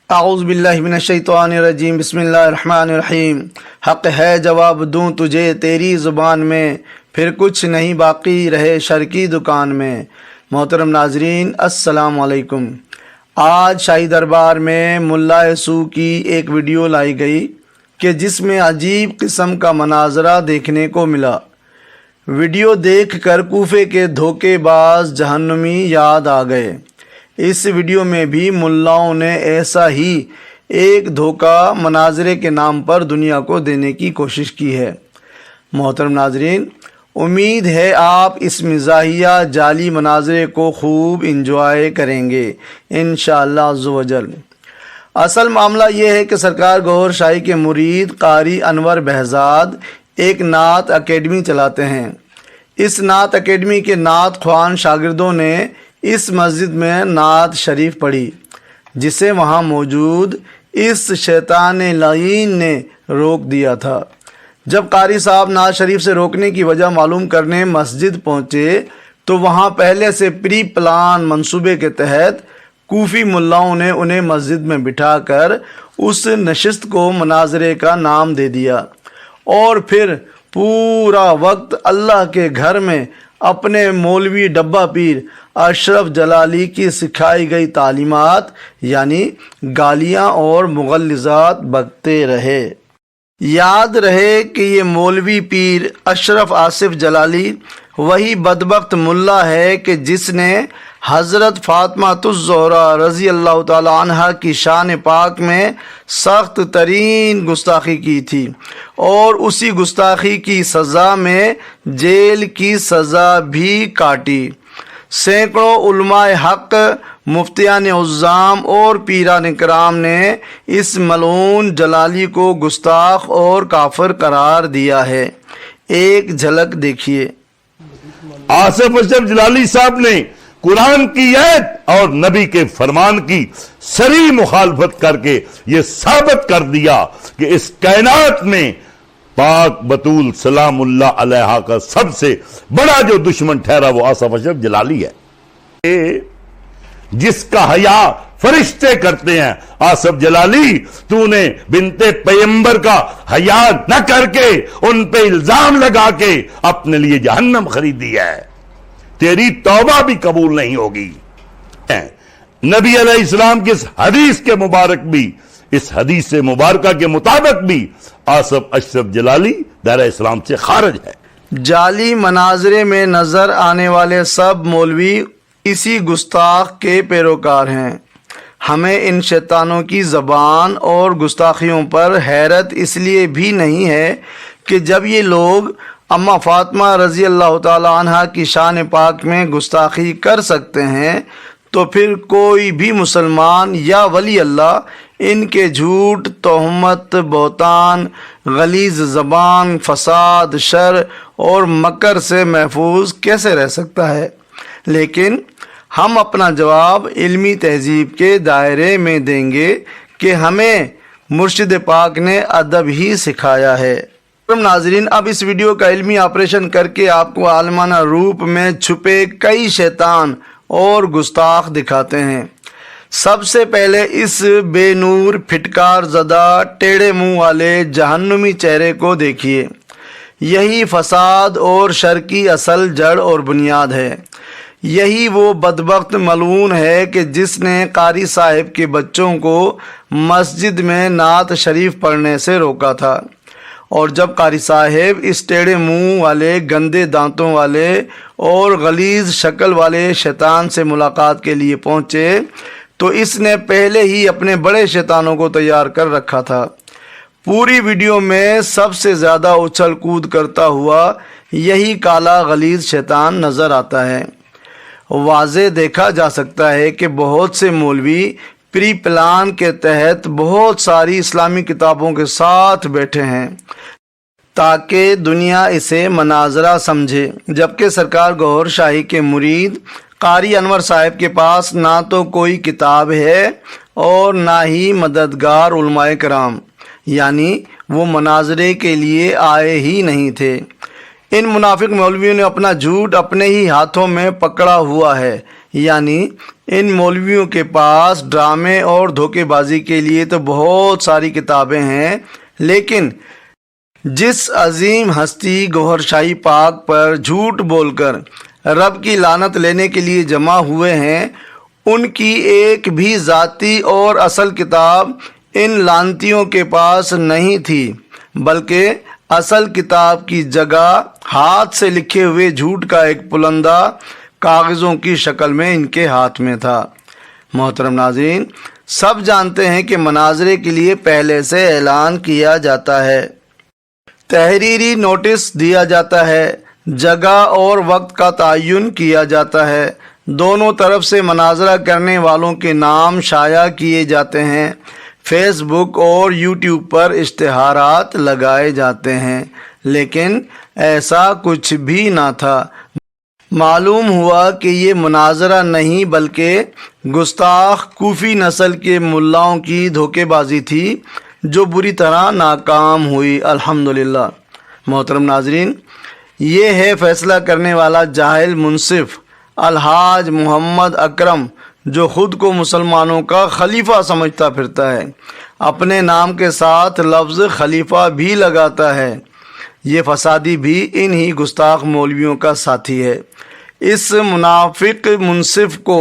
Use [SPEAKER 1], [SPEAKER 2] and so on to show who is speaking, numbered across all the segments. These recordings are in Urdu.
[SPEAKER 1] اعوذ باللہ من الشیطان الرجیم، بسم اللہ الرحمن الرحیم۔ حق ہے جواب دوں تجھے تیری زبان میں، پھر کچھ نہیں باقی رہے شر کی دکان میں۔ محترم ناظرین، السلام علیکم۔ آج شاہی دربار میں ملا سو کی ایک ویڈیو لائی گئی کہ جس میں عجیب قسم کا مناظرہ دیکھنے کو ملا۔ ویڈیو دیکھ کر کوفے کے دھوکے باز جہنمی یاد آ گئے۔ اس ویڈیو میں بھی ملاؤں نے ایسا ہی ایک دھوکہ مناظرے کے نام پر دنیا کو دینے کی کوشش کی ہے۔ محترم ناظرین، امید ہے آپ اس مزاحیہ جعلی مناظرے کو خوب انجوائے کریں گے انشاءاللہ عز و جل۔ اصل معاملہ یہ ہے کہ سرکار گوھر شاہی کے مرید قاری انور بہزاد ایک نعت اکیڈمی چلاتے ہیں۔ اس نعت اکیڈمی کے نعت خوان شاگردوں نے اس مسجد میں نعت شریف پڑھی، جسے وہاں موجود اس شیطان لعین نے روک دیا تھا۔ جب قاری صاحب نعت شریف سے روکنے کی وجہ معلوم کرنے مسجد پہنچے تو وہاں پہلے سے پری پلان منصوبے کے تحت کوفی ملاؤں نے انہیں مسجد میں بٹھا کر اس نشست کو مناظرے کا نام دے دیا، اور پھر پورا وقت اللہ کے گھر میں اپنے مولوی ڈبہ پیر اشرف جلالی کی سکھائی گئی تعلیمات یعنی گالیاں اور مغلظات بکتے رہے۔ یاد رہے کہ یہ مولوی پیر اشرف آصف جلالی وہی بدبخت ملا ہے کہ جس نے حضرت فاطمہ الزہرا رضی اللہ تعالی عنہ کی شان پاک میں سخت ترین گستاخی کی تھی، اور اسی گستاخی کی سزا میں جیل کی سزا بھی کاٹی۔ سینکڑوں علماء حق، مفتیان عظام اور پیران کرام نے اس ملعون جلالی کو گستاخ اور کافر قرار دیا ہے۔ ایک جھلک دیکھیے۔
[SPEAKER 2] آصف اشرف جلالی صاحب نے قرآن کی آیت اور نبی کے فرمان کی صریح مخالفت کر کے یہ ثابت کر دیا کہ اس کائنات میں پاک بطول سلام اللہ علیہا کا سب سے بڑا جو دشمن ٹھہرا وہ آصف اشرف جلالی ہے، جس کا حیا فرشتے کرتے ہیں۔ آصف جلالی، تو نے بنت پیغمبر کا حیا نہ کر کے ان پہ الزام لگا کے اپنے لیے جہنم خریدی ہے، تیری توبہ بھی قبول نہیں ہوگی۔ نبی علیہ السلام کی اس حدیث کے مبارک بھی، اس حدیث مبارکہ کے مطابق بھی آصف اشرف جلالی دائرہ اسلام سے خارج ہے۔
[SPEAKER 1] جعلی مناظرے میں نظر آنے والے سب مولوی اسی گستاخ کے پیروکار ہیں۔ ہمیں ان شیطانوں کی زبان اور گستاخیوں پر حیرت اس لیے بھی نہیں ہے کہ جب یہ لوگ اماں فاطمہ رضی اللہ تعالی عنہ کی شان پاک میں گستاخی کر سکتے ہیں تو پھر کوئی بھی مسلمان یا ولی اللہ ان کے جھوٹ، تہمت، بہتان، غلیظ زبان، فساد، شر اور مکر سے محفوظ کیسے رہ سکتا ہے؟ لیکن ہم اپنا جواب علمی تہذیب کے دائرے میں دیں گے کہ ہمیں مرشد پاک نے ادب ہی سکھایا ہے۔ ناظرین، اب اس ویڈیو کا علمی آپریشن کر کے آپ کو عالمانہ روپ میں چھپے کئی شیطان اور گستاخ دکھاتے ہیں۔ سب سے پہلے اس بے نور، پھٹکار زدہ، ٹیڑھے منہ والے جہنمی چہرے کو دیکھیے۔ یہی فساد اور شر کی اصل جڑ اور بنیاد ہے۔ یہی وہ بدبخت ملعون ہے کہ جس نے قاری صاحب کے بچوں کو مسجد میں نعت شریف پڑھنے سے روکا تھا، اور جب قاری صاحب اس ٹیڑھے منہ والے، گندے دانتوں والے اور غلیظ شکل والے شیطان سے ملاقات کے لیے پہنچے تو اس نے پہلے ہی اپنے بڑے شیطانوں کو تیار کر رکھا تھا۔ پوری ویڈیو میں سب سے زیادہ اچھل کود کرتا ہوا یہی کالا غلیظ شیطان نظر آتا ہے۔ واضح دیکھا جا سکتا ہے کہ بہت سے مولوی پری پلان کے تحت بہت ساری اسلامی کتابوں کے ساتھ بیٹھے ہیں تاکہ دنیا اسے مناظرہ سمجھے، جبکہ سرکار گوھر شاہی کے مرید قاری انور صاحب کے پاس نہ تو کوئی کتاب ہے اور نہ ہی مددگار علماء کرام، یعنی وہ مناظرے کے لیے آئے ہی نہیں تھے۔ ان منافق مولویوں نے اپنا جھوٹ اپنے ہی ہاتھوں میں پکڑا ہوا ہے، یعنی ان مولویوں کے پاس ڈرامے اور دھوکے بازی کے لیے تو بہت ساری کتابیں ہیں، لیکن جس عظیم ہستی گوہر شاہی پاک پر جھوٹ بول کر رب کی لعنت لینے کے لیے جمع ہوئے ہیں، ان کی ایک بھی ذاتی اور اصل کتاب ان لعنتیوں کے پاس نہیں تھی، بلکہ اصل کتاب کی جگہ ہاتھ سے لکھے ہوئے جھوٹ کا ایک پلندہ کاغذوں کی شکل میں ان کے ہاتھ میں تھا۔ محترم ناظرین، سب جانتے ہیں کہ مناظرے کے لیے پہلے سے اعلان کیا جاتا ہے، تحریری نوٹس دیا جاتا ہے، جگہ اور وقت کا تعین کیا جاتا ہے، دونوں طرف سے مناظرہ کرنے والوں کے نام شائع کیے جاتے ہیں، فیس بک اور یوٹیوب پر اشتہارات لگائے جاتے ہیں، لیکن ایسا کچھ بھی نہ تھا۔ معلوم ہوا کہ یہ مناظرہ نہیں بلکہ گستاخ کوفی نسل کے ملاؤں کی دھوکے بازی تھی جو بری طرح ناکام ہوئی۔ الحمدللہ۔ محترم ناظرین، یہ ہے فیصلہ کرنے والا جاہل منصف الحاج محمد اکرم، جو خود کو مسلمانوں کا خلیفہ سمجھتا پھرتا ہے، اپنے نام کے ساتھ لفظ خلیفہ بھی لگاتا ہے۔ یہ فسادی بھی انہی گستاخ مولویوں کا ساتھی ہے۔ اس منافق منصف کو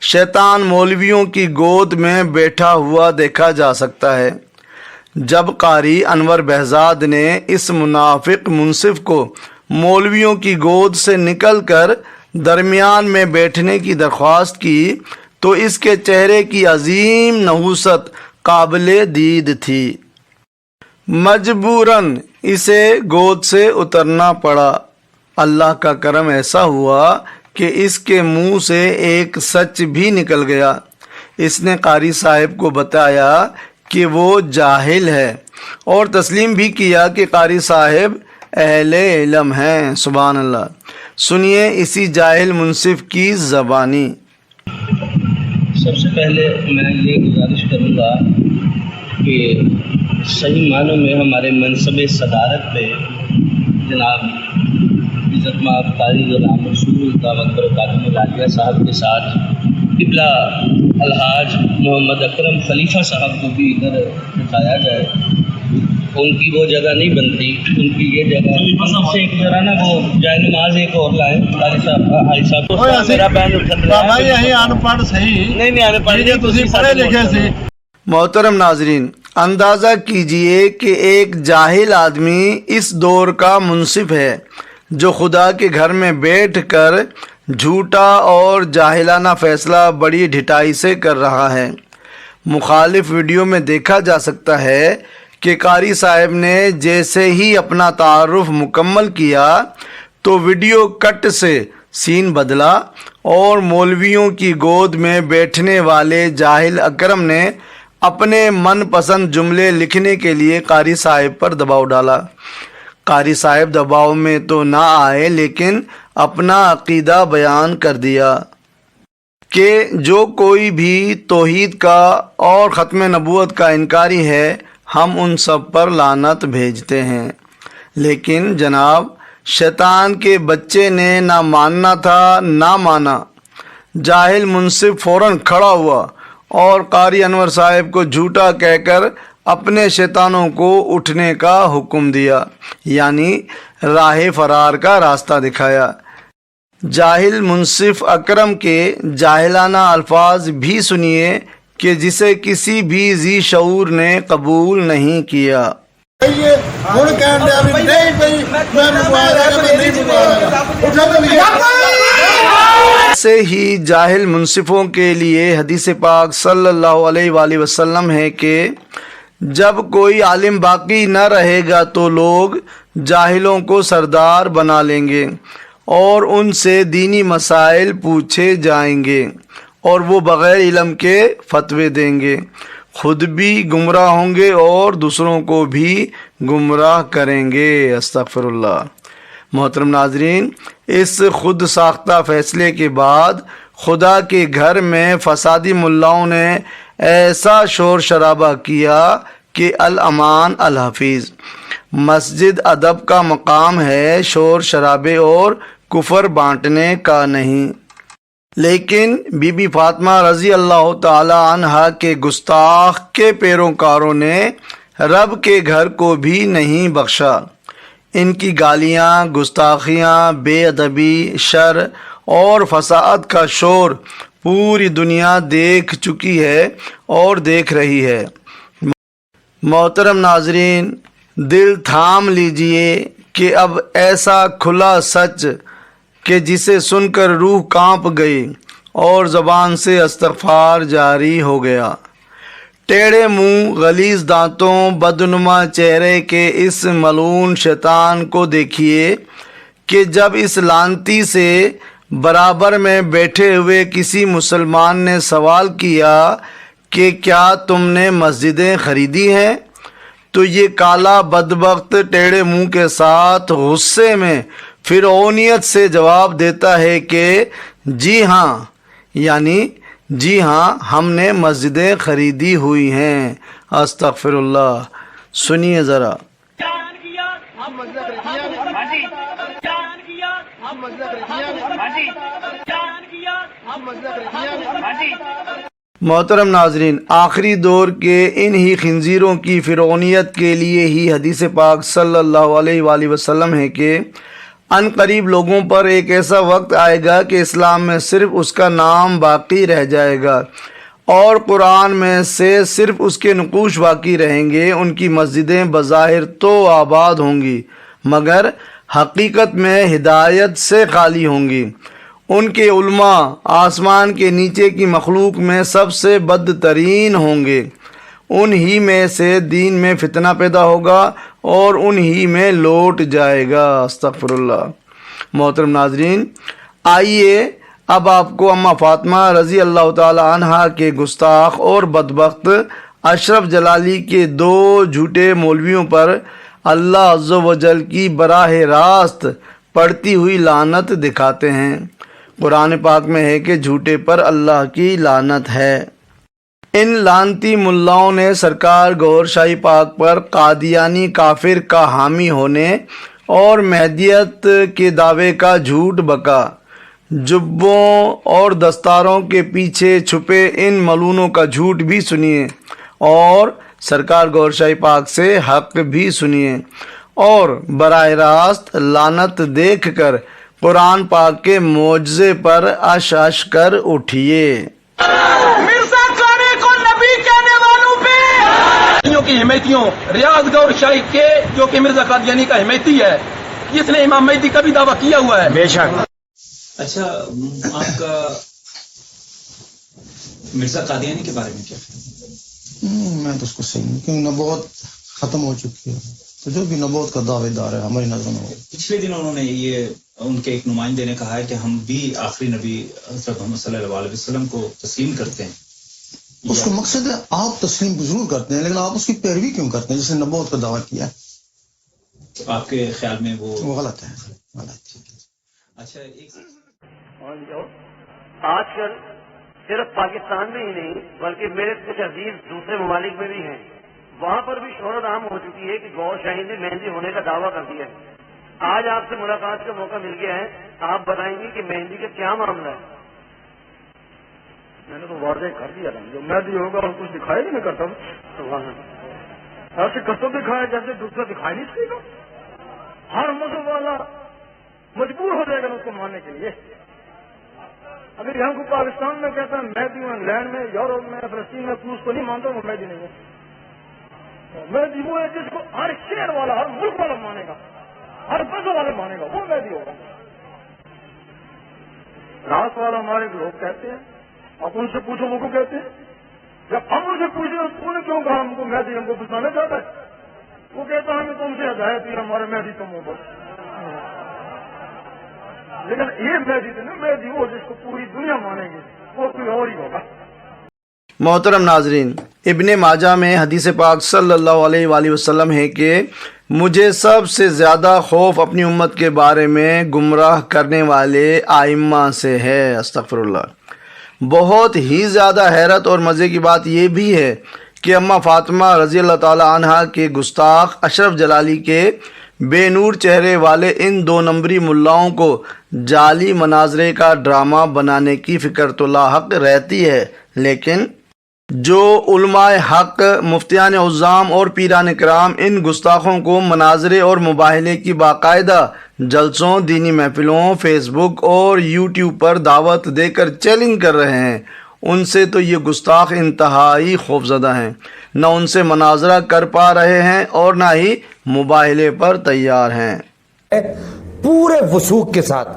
[SPEAKER 1] شیطان مولویوں کی گود میں بیٹھا ہوا دیکھا جا سکتا ہے۔ جب قاری انور بہزاد نے اس منافق منصف کو مولویوں کی گود سے نکل کر درمیان میں بیٹھنے کی درخواست کی تو اس کے چہرے کی عظیم نحوست قابل دید تھی۔ مجبوراً اسے گود سے اترنا پڑا۔ اللہ کا کرم ایسا ہوا کہ اس کے منہ سے ایک سچ بھی نکل گیا۔ اس نے قاری صاحب کو بتایا کہ وہ جاہل ہے اور تسلیم بھی کیا کہ قاری صاحب اہل علم ہیں۔ سبحان اللہ۔ سنیے اسی جاہل منصف کی زبانی۔
[SPEAKER 3] سب سے پہلے میں یہ گزارش کروں گا کہ صحیح معنوں میں ہمارے منصب صدارت پہ جناب عزت مآب قاری غلام رسول دعوت برکاتہ العالیہ صاحب کے ساتھ قبلہ الحاج محمد اکرم خلیفہ صاحب کو بھی ادھر بتایا جائے۔ ان کی وہ جگہ نہیں بنتی، ان کی یہ جگہ سے ایک ذرا نا وہ جائے نماز ایک اور لائیں قاری صاحب حاج صاحب میرا بین اٹھن رہا ہے
[SPEAKER 4] یہی ان پڑھ صحیح
[SPEAKER 3] نہیں آنے پڑے
[SPEAKER 4] جی تسی پڑھے لکھے سی۔
[SPEAKER 1] محترم ناظرین، اندازہ کیجئے کہ ایک جاہل آدمی اس دور کا منصف ہے جو خدا کے گھر میں بیٹھ کر جھوٹا اور جاہلانہ فیصلہ بڑی ڈھٹائی سے کر رہا ہے۔ مخالف ویڈیو میں دیکھا جا سکتا ہے کہ قاری صاحب نے جیسے ہی اپنا تعارف مکمل کیا تو ویڈیو کٹ سے سین بدلا اور مولویوں کی گود میں بیٹھنے والے جاہل اکرم نے اپنے من پسند جملے لکھنے کے لیے قاری صاحب پر دباؤ ڈالا۔ قاری صاحب دباؤ میں تو نہ آئے لیکن اپنا عقیدہ بیان کر دیا کہ جو کوئی بھی توحید کا اور ختم نبوت کا انکاری ہے ہم ان سب پر لعنت بھیجتے ہیں۔ لیکن جناب شیطان کے بچے نے نہ ماننا تھا نہ مانا۔ جاہل منصف فوراً کھڑا ہوا اور قاری انور صاحب کو جھوٹا کہہ کر اپنے شیطانوں کو اٹھنے کا حکم دیا، یعنی راہ فرار کا راستہ دکھایا۔ جاہل منصف اکرم کے جاہلانہ الفاظ بھی سنیے کہ جسے کسی بھی ذی شعور نے قبول نہیں کیا۔ ایسے ہی جاہل منصفوں کے لیے حدیث پاک صلی اللہ علیہ وآلہ وسلم ہے کہ جب کوئی عالم باقی نہ رہے گا تو لوگ جاہلوں کو سردار بنا لیں گے اور ان سے دینی مسائل پوچھے جائیں گے اور وہ بغیر علم کے فتوے دیں گے، خود بھی گمراہ ہوں گے اور دوسروں کو بھی گمراہ کریں گے۔ استغفر اللہ۔ محترم ناظرین، اس خود ساختہ فیصلے کے بعد خدا کے گھر میں فسادی ملاؤں نے ایسا شور شرابہ کیا کہ الامان الحفیظ۔ مسجد ادب کا مقام ہے، شور شرابے اور کفر بانٹنے کا نہیں۔ لیکن بی بی فاطمہ رضی اللہ تعالی عنہا کے گستاخ کے پیروکاروں نے رب کے گھر کو بھی نہیں بخشا۔ ان کی گالیاں، گستاخیاں، بے ادبی، شر اور فساد کا شور پوری دنیا دیکھ چکی ہے اور دیکھ رہی ہے۔ محترم ناظرین، دل تھام لیجئے کہ اب ایسا کھلا سچ کہ جسے سن کر روح کانپ گئی اور زبان سے استغفار جاری ہو گیا۔ ٹیڑھے منہ، غلیظ دانتوں، بدنما چہرے کے اس ملعون شیطان کو دیکھیے کہ جب اس لعنتی سے برابر میں بیٹھے ہوئے کسی مسلمان نے سوال کیا کہ کیا تم نے مسجدیں خریدی ہیں، تو یہ کالا بدبخت ٹیڑھے منہ کے ساتھ غصے میں فرعونیت سے جواب دیتا ہے کہ جی ہاں، یعنی جی ہاں، ہم نے مسجدیں خریدی ہوئی ہیں۔ استغفر اللہ۔ سنیے ذرا۔ محترم ناظرین، آخری دور کے ان ہی خنزیروں کی فرعونیت کے لیے ہی حدیث پاک صلی اللہ علیہ وآلہ وسلم ہے کہ ان قریب لوگوں پر ایک ایسا وقت آئے گا کہ اسلام میں صرف اس کا نام باقی رہ جائے گا اور قرآن میں سے صرف اس کے نقوش باقی رہیں گے۔ ان کی مسجدیں بظاہر تو آباد ہوں گی مگر حقیقت میں ہدایت سے خالی ہوں گی۔ ان کے علماء آسمان کے نیچے کی مخلوق میں سب سے بدترین ہوں گے۔ ان ہی میں سے دین میں فتنہ پیدا ہوگا اور ان ہی میں لوٹ جائے گا۔ استغفر اللہ۔ محترم ناظرین، آئیے اب آپ کو اماں فاطمہ رضی اللہ تعالی عنہا کے گستاخ اور بدبخت اشرف جلالی کے دو جھوٹے مولویوں پر اللہ عز و جل کی براہ راست پڑتی ہوئی لعنت دکھاتے ہیں۔ قرآن پاک میں ہے کہ جھوٹے پر اللہ کی لعنت ہے۔ ان لعنتی ملاؤں نے سرکار گور شاہی پاک پر قادیانی کافر کا حامی ہونے اور مہدیت کے دعوے کا جھوٹ بکا۔ جبوں اور دستاروں کے پیچھے چھپے ان ملعونوں کا جھوٹ بھی سنیے اور سرکار گور شاہی پاک سے حق بھی سنیے اور براہ راست لعنت دیکھ کر قرآن پاک کے معجزے پر اش اش کر اٹھیے۔
[SPEAKER 5] مرزا کانے کو نبی کہنے والوں پہ کی حمایتیوں ریاض گور شاہی کے جو کہ مرزا قادیانی کا حمایتی ہے، جس نے امام مہدی کا بھی دعویٰ کیا ہوا ہے۔ بے شک۔
[SPEAKER 6] اچھا، آپ کا مرزا قادیانی کے بارے میں کیا خیال ہے؟
[SPEAKER 7] میں تو اس کو صحیح نہیں، کیونکہ نبوت ختم ہو چکی ہے، تو جو بھی نبوت کا دعوے دار ہے ہماری نظروں میں۔
[SPEAKER 6] پچھلے دن انہوں نے یہ ان کے ایک نمائندے نے کہا ہے کہ ہم بھی آخری نبی حضرت محمد صلی اللہ علیہ وسلم کو تسلیم کرتے ہیں۔
[SPEAKER 7] اس کا مقصد ہے آپ تسلیم ضرور کرتے ہیں لیکن آپ اس کی پیروی کیوں کرتے ہیں جس نے نبوت کا دعویٰ کیا ہے؟
[SPEAKER 6] تو آپ کے خیال میں
[SPEAKER 7] وہ غلط ہے، غلط۔
[SPEAKER 6] اچھا، ایک
[SPEAKER 8] آج کل صرف پاکستان میں ہی نہیں بلکہ میرے کچھ عزیز دوسرے ممالک میں بھی ہیں، وہاں پر بھی شہرت عام ہو چکی ہے کہ گور شاہی نے مہندی ہونے کا دعویٰ کر دیا ہے۔ آج آپ سے ملاقات کا موقع مل گیا ہے، آپ بتائیں گے کہ مہندی کا کیا معاملہ ہے؟
[SPEAKER 4] میں نے تو واضح کر دیا تھا، جو مہندی ہوگا اور کچھ دکھائی بھی نہیں کرتا ایسے کسم دکھایا جیسے دوسرا دکھائی نہیں سکے گا۔ ہر مذہب والا مجبور ہو جائے گا اس کو ماننے کے لیے۔ اگر یہاں کو پاکستان میں کہتا ہے مہدی ہوں، انگلینڈ میں، یورپ میں، فلسطین میں، کوئی اس کو نہیں مانتا، وہ مہدی نہیں ہے۔ مہدی وہ ہے جس کو ہر شہر والا، ہر ملک والا مانے گا، ہر مذہب والا مانے گا، وہ مہدی ہوگا۔ راس والا ہمارے لوگ کہتے ہیں، آپ ان سے پوچھو وہ کو کہتے ہیں۔ جب ہم ان سے پوچھیں تو نے کیوں کہا ہم کو مہدی ہم کو پھنسانا چاہتا ہے؟ وہ کہتا ہے ہمیں تم سے ہدایت ہی ہمارے مہدی تم ہو بس۔ لیکن یہ مہدی تو نہیں، مہدی وہ جس کو پوری دنیا مانے گی، وہ کوئی اور ہی ہوگا۔
[SPEAKER 1] محترم ناظرین، ابن ماجہ میں حدیث پاک صلی اللہ علیہ وآلہ وسلم ہے کہ مجھے سب سے زیادہ خوف اپنی امت کے بارے میں گمراہ کرنے والے ائمہ سے ہے۔ استغفر اللہ۔ بہت ہی زیادہ حیرت اور مزے کی بات یہ بھی ہے کہ اماں فاطمہ رضی اللہ تعالی عنہا کے گستاخ اشرف جلالی کے بے نور چہرے والے ان 2 نمبری ملاؤں کو جعلی مناظرے کا ڈرامہ بنانے کی فکر تو لاحق رہتی ہے، لیکن جو علماء حق، مفتیان عظام اور پیران کرام ان گستاخوں کو مناظرے اور مباہلے کی باقاعدہ جلسوں، دینی محفلوں، فیس بک اور یوٹیوب پر دعوت دے کر چیلنج کر رہے ہیں، ان سے تو یہ گستاخ انتہائی خوفزدہ ہیں، نہ ان سے مناظرہ کر پا رہے ہیں اور نہ ہی مباہلے پر تیار ہیں۔
[SPEAKER 9] پورے وثوق کے ساتھ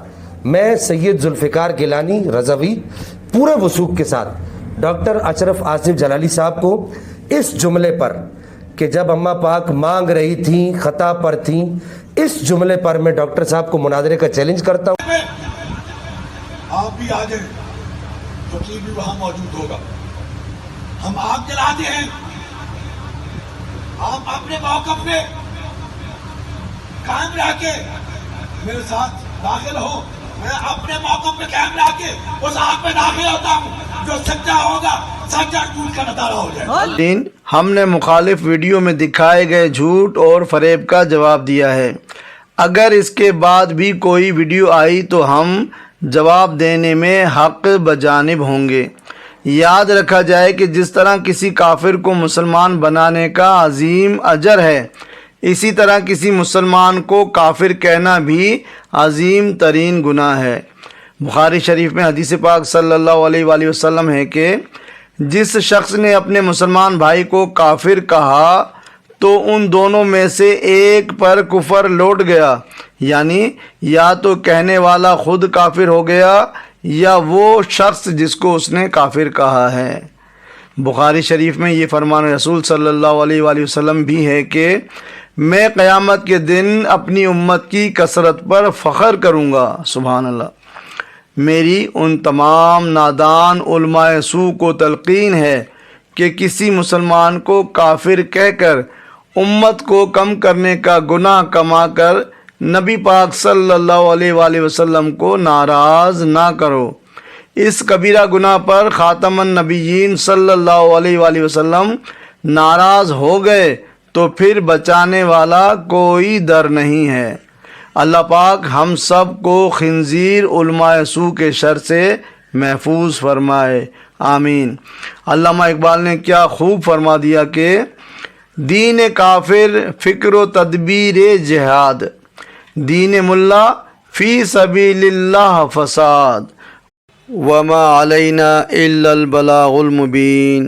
[SPEAKER 9] میں سید ذوالفقار گیلانی رضوی پورے وثوق کے ساتھ ڈاکٹر اشرف آصف جلالی صاحب کو اس جملے پر کہ جب اماں پاک مانگ رہی تھیں خطا پر تھیں، اس جملے پر میں ڈاکٹر صاحب کو مناظرے کا چیلنج کرتا ہوں۔
[SPEAKER 10] آپ بھی آ جائیں، وکیل بھی وہاں موجود ہوگا، ہم آگ جلاتے ہیں، آپ اپنے موقف پہ قائم رہ کے میرے ساتھ داخل ہو، میں اپنے موقف پہ قائم رہ کے اس آگ پہ داخل ہوتا ہوں، جو سچا ہوگا سچا جھوٹ کا نتارا ہو جائے۔
[SPEAKER 1] ہم نے مخالف ویڈیو میں دکھائے گئے جھوٹ اور فریب کا جواب دیا ہے، اگر اس کے بعد بھی کوئی ویڈیو آئی تو ہم جواب دینے میں حق بجانب ہوں گے۔ یاد رکھا جائے کہ جس طرح کسی کافر کو مسلمان بنانے کا عظیم اجر ہے، اسی طرح کسی مسلمان کو کافر کہنا بھی عظیم ترین گناہ ہے۔ بخاری شریف میں حدیث پاک صلی اللہ علیہ وآلہ وسلم ہے کہ جس شخص نے اپنے مسلمان بھائی کو کافر کہا تو ان دونوں میں سے ایک پر کفر لوٹ گیا، یعنی یا تو کہنے والا خود کافر ہو گیا یا وہ شخص جس کو اس نے کافر کہا ہے۔ بخاری شریف میں یہ فرمان رسول صلی اللہ علیہ وآلہ وسلم بھی ہے کہ میں قیامت کے دن اپنی امت کی کثرت پر فخر کروں گا۔ سبحان اللہ۔ میری ان تمام نادان علماء سوء کو تلقین ہے کہ کسی مسلمان کو کافر کہہ کر امت کو کم کرنے کا گناہ کما کر نبی پاک صلی اللہ علیہ وآلہ وسلم کو ناراض نہ کرو۔ اس کبیرہ گناہ پر خاتم النبیین صلی اللہ علیہ وآلہ وسلم ناراض ہو گئے تو پھر بچانے والا کوئی در نہیں ہے۔ اللہ پاک ہم سب کو خنزیر علماء سوء کے شر سے محفوظ فرمائے، آمین۔ علامہ اقبال نے کیا خوب فرما دیا کہ دین کافر فکر و تدبیر جہاد، دین ملا فی سبیل اللہ فساد، وما علینا الا البلاغ المبین۔